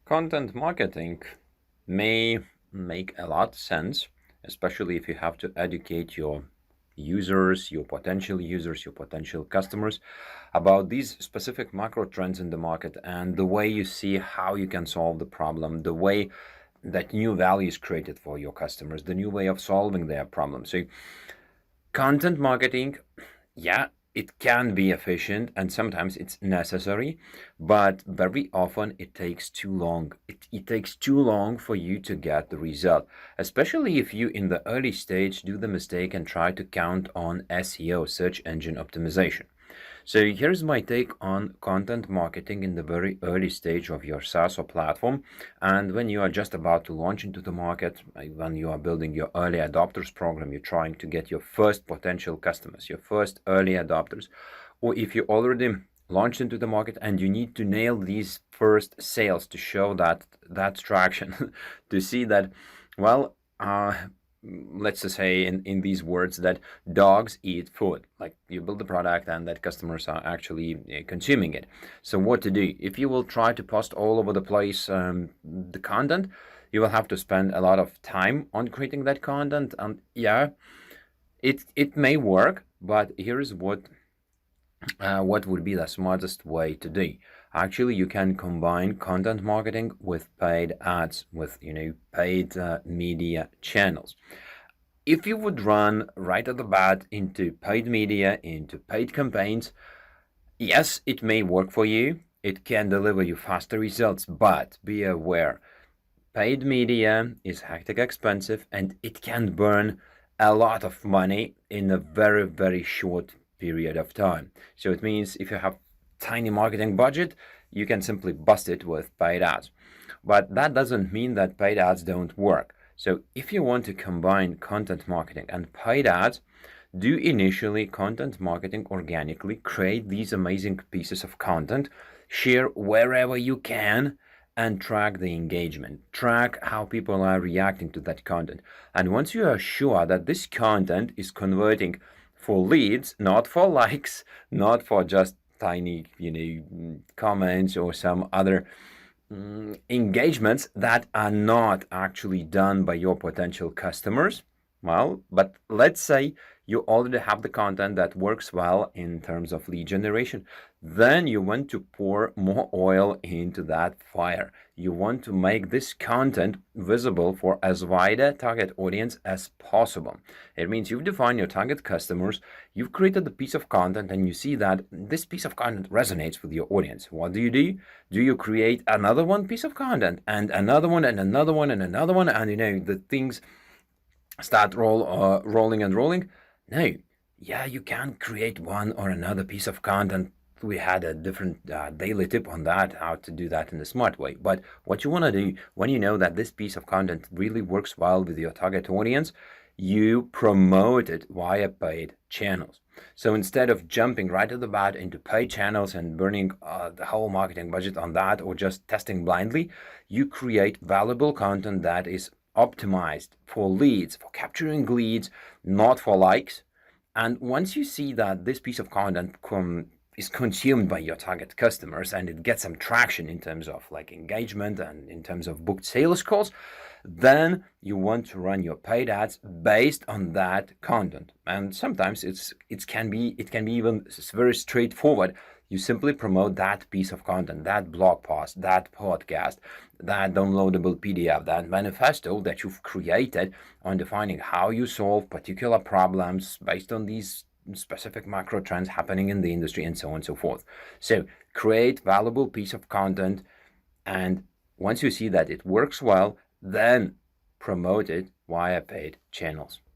Content marketing may make a lot of sense, especially if you have to educate your users, your potential customers about these specific macro trends in the market and the way you see how you can solve the problem, the way that new value is created for your customers, the new way of solving their problem. So content marketing, yeah, it can be efficient and sometimes it's necessary, but very often it takes too long. It takes too long for you to get the result, especially if you in the early stage do the mistake and try to count on SEO, search engine optimization. So here's my take on content marketing in the very early stage of your SaaS or platform. And when you are just about to launch into the market, when you are building your early adopters program, you're trying to get your first potential customers, your first early adopters, or if you already launched into the market and you need to nail these first sales to show that traction, to see that, well, let's just say in these words that dogs eat food, like you build the product and that customers are actually consuming it. So what to do if you will try to post all over the place the content? You will have to spend a lot of time on creating that content, and yeah, it may work, but here's what would be the smartest way to do. Actually, you can combine content marketing with paid ads, with paid media channels. If you would run right at the bat into paid media, into paid campaigns, yes, it may work for you. It can deliver you faster results, but be aware, paid media is hectic expensive and it can burn a lot of money in a very, very short period of time. So it means if you have tiny marketing budget, you can simply bust it with paid ads. But that doesn't mean that paid ads don't work. So if you want to combine content marketing and paid ads, do initially content marketing organically, create these amazing pieces of content, share wherever you can, and track the engagement. Track how people are reacting to that content. And once you are sure that this content is converting for leads, not for likes, not for just tiny, comments or some other engagements that are not actually done by your potential customers. Well, but let's say you already have the content that works well in terms of lead generation. Then you want to pour more oil into that fire. You want to make this content visible for as wide a target audience as possible. It means you've defined your target customers, you've created the piece of content, and you see that this piece of content resonates with your audience. What do? Do you create another one piece of content and another one and another one and another one, and the things start rolling and rolling? No. Yeah, you can create one or another piece of content. We had a different daily tip on that, how to do that in a smart way. But what you want to do when you know that this piece of content really works well with your target audience, you promote it via paid channels. So instead of jumping right at the bat into paid channels and burning the whole marketing budget on that, or just testing blindly, you create valuable content that is optimized for leads, for capturing leads, not for likes. And once you see that this piece of content is consumed by your target customers and it gets some traction in terms of like engagement and in terms of booked sales calls, then you want to run your paid ads based on that content. And sometimes it can be even very straightforward. You simply promote that piece of content, that blog post, that podcast, that downloadable PDF, that manifesto that you've created on defining how you solve particular problems based on these specific macro trends happening in the industry, and so on and so forth. So create valuable piece of content, and once you see that it works well, then promote it via paid channels.